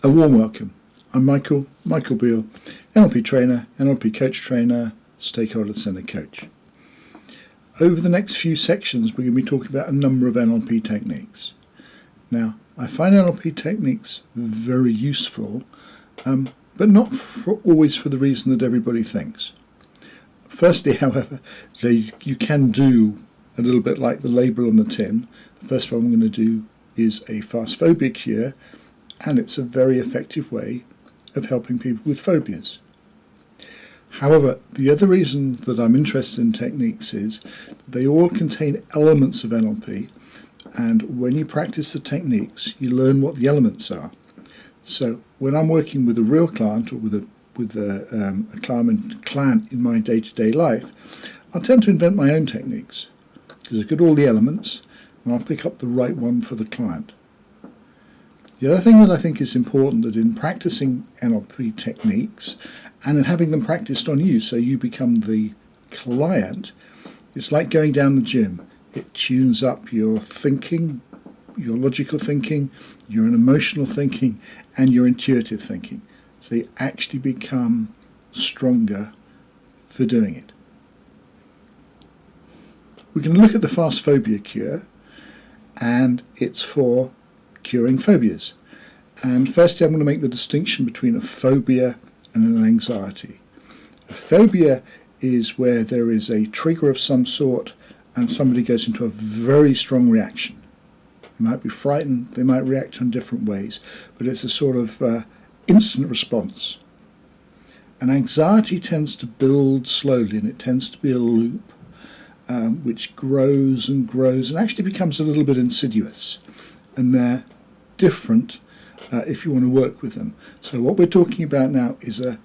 A warm welcome. I'm Michael Beale, NLP trainer, NLP coach trainer, stakeholder centered coach. Over the next few sections, we're going to be talking about a number of NLP techniques. Now, I find NLP techniques very useful, but not always for the reason that everybody thinks. Firstly, however, you can do a little bit like the label on the tin. The first one I'm going to do is a fast phobia cure, and it's a very effective way of helping people with phobias. However, the other reason that I'm interested in techniques is that they all contain elements of NLP, and when you practice the techniques, you learn what the elements are. So when I'm working with a real client or with a client in my day-to-day life, I'll tend to invent my own techniques because I've got all the elements and I'll pick up the right one for the client. The other thing that I think is important, that in practicing NLP techniques and in having them practiced on you so you become the client, it's like going down the gym. It tunes up your thinking, your logical thinking, your emotional thinking, and your intuitive thinking. So you actually become stronger for doing it. We can look at the fast phobia cure, and it's for curing phobias. And firstly, I'm going to make the distinction between a phobia and an anxiety. A phobia is where there is a trigger of some sort and somebody goes into a very strong reaction. They might be frightened, they might react in different ways, but it's a sort of instant response. And anxiety tends to build slowly, and it tends to be a loop which grows and grows and actually becomes a little bit insidious. And they're different if you want to work with them. So what we're talking about now is a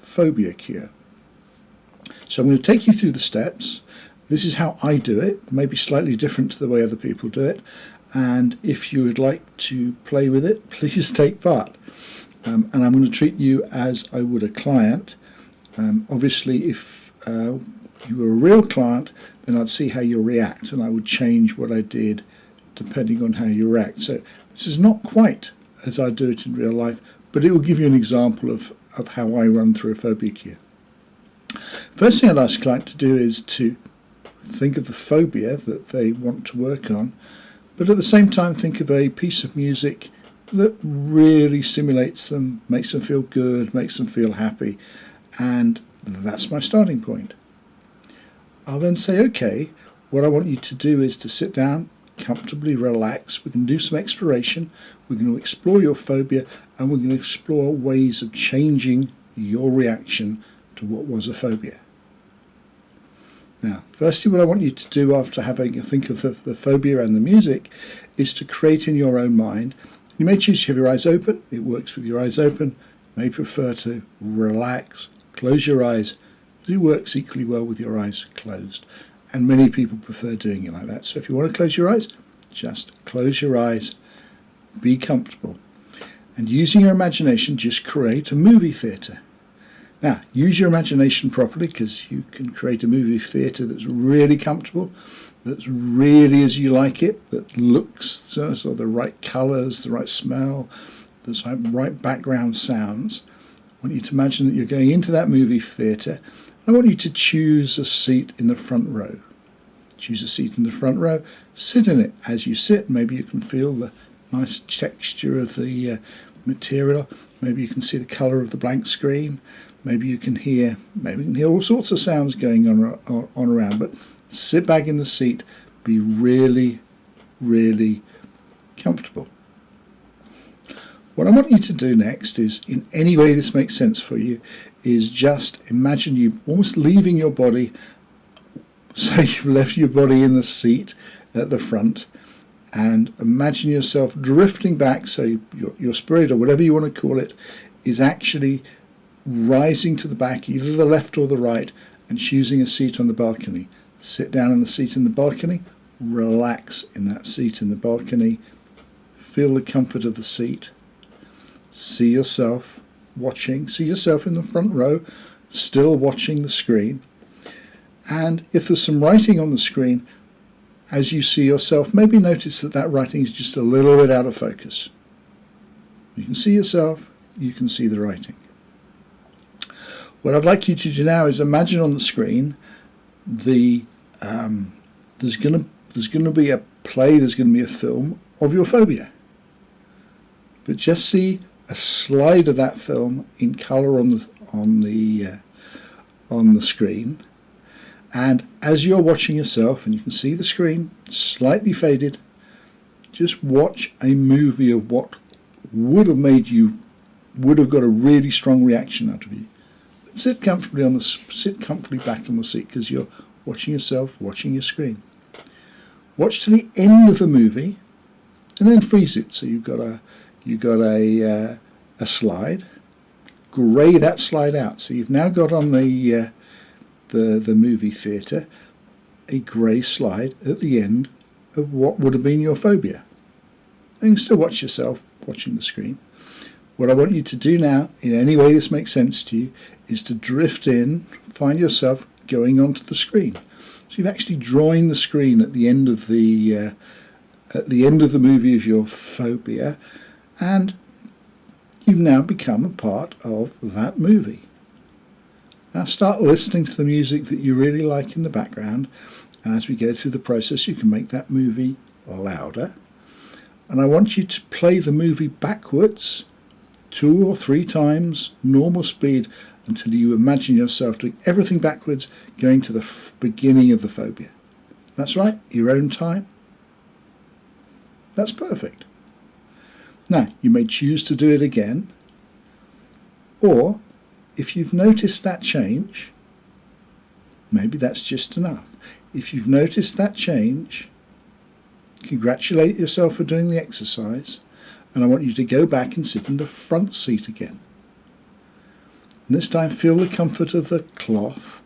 phobia cure. So I'm going to take you through the steps. This is how I do it, maybe slightly different to the way other people do it. And if you would like to play with it, please take part. And I'm going to treat you as I would a client. Obviously, if you were a real client, then I'd see how you react, and I would change what I did depending on how you react. So this is not quite as I do it in real life, but it will give you an example of how I run through a phobia cure. First thing I'd ask a client to do is to think of the phobia that they want to work on, but at the same time think of a piece of music that really stimulates them, makes them feel good, makes them feel happy, and that's my starting point. I'll then say, okay, what I want you to do is to sit down, comfortably relax. We can do some exploration. We're going to explore your phobia, and we're going to explore ways of changing your reaction to what was a phobia. Now, firstly, what I want you to do after having a think of the phobia and the music is to create in your own mind. You may choose to have your eyes open. It works with your eyes open. You may prefer to relax, close your eyes. It works equally well with your eyes closed. And many people prefer doing it like that. So if you want to close your eyes, just close your eyes, be comfortable. And using your imagination, just create a movie theatre. Now, use your imagination properly, because you can create a movie theatre that's really comfortable, that's really as you like it, that looks so the right colours, the right smell, the right background sounds. I want you to imagine that you're going into that movie theatre. I want you to choose a seat in the front row. Choose a seat in the front row, sit in it. As you sit, maybe you can feel the nice texture of the material, maybe you can see the colour of the blank screen, maybe you can hear all sorts of sounds going on around, but sit back in the seat, be really, really comfortable. What I want you to do next is, in any way this makes sense for you, is just imagine you almost leaving your body. So you've left your body in the seat at the front, and imagine yourself drifting back, so your spirit, or whatever you want to call it, is actually rising to the back, either the left or the right, and choosing a seat on the balcony. Sit down in the seat in the balcony, relax in that seat in the balcony, feel the comfort of the seat. See yourself watching, see yourself in the front row, still watching the screen. And if there's some writing on the screen, as you see yourself, maybe notice that writing is just a little bit out of focus. You can see yourself, you can see the writing. What I'd like you to do now is imagine on the screen there's going to be a play, there's going to be a film of your phobia. But just see a slide of that film in colour on the screen, and as you're watching yourself, and you can see the screen slightly faded, just watch a movie of what would have got a really strong reaction out of you. Sit comfortably back on the seat because you're watching yourself, watching your screen. Watch to the end of the movie, and then freeze it. So you've got a slide. Grey that slide out. So you've now got on the movie theatre a grey slide at the end of what would have been your phobia. And you can still watch yourself watching the screen. What I want you to do now, in any way this makes sense to you, is to drift in, find yourself going onto the screen. So you've actually drawn the screen at the end of the movie of your phobia, and you've now become a part of that movie. Now start listening to the music that you really like in the background, and as we go through the process you can make that movie louder. And I want you to play the movie backwards 2 or 3 times normal speed until you imagine yourself doing everything backwards, going to the beginning of the phobia. That's right, your own time. That's perfect. Now, you may choose to do it again, or if you've noticed that change, maybe that's just enough. If you've noticed that change, congratulate yourself for doing the exercise, and I want you to go back and sit in the front seat again. And this time feel the comfort of the cloth,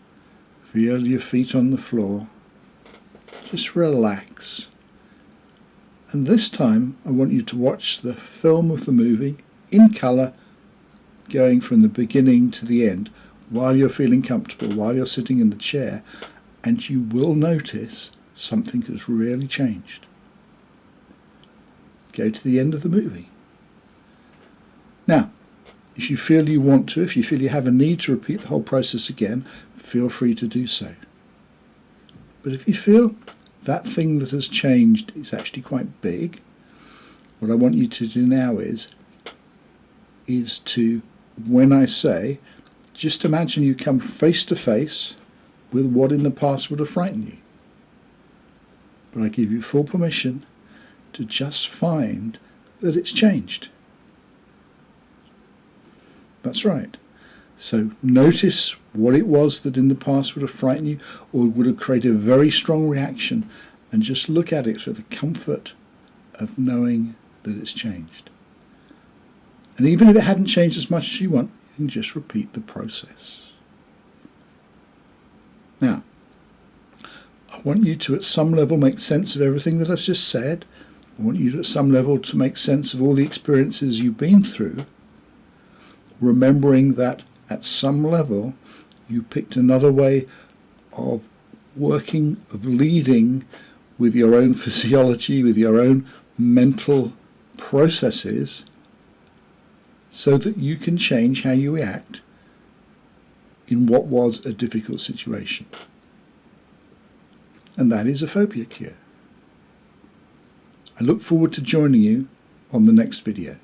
feel your feet on the floor, just relax. And this time I want you to watch the film of the movie in colour, going from the beginning to the end, while you're feeling comfortable, while you're sitting in the chair, and you will notice something has really changed. Go to the end of the movie. Now, if you feel you want to, if you feel you have a need to repeat the whole process again, feel free to do so. But if you feel that thing that has changed is actually quite big, what I want you to do now is to, when I say, just imagine you come face to face with what in the past would have frightened you. But I give you full permission to just find that it's changed. That's right. So notice what it was that in the past would have frightened you or would have created a very strong reaction, and just look at it for the comfort of knowing that it's changed. And even if it hadn't changed as much as you want, you can just repeat the process. Now, I want you to at some level make sense of everything that I've just said. I want you to at some level to make sense of all the experiences you've been through, remembering that at some level you picked another way of working, of leading with your own physiology, with your own mental processes, so that you can change how you react in what was a difficult situation. And that is a phobia cure. I look forward to joining you on the next video.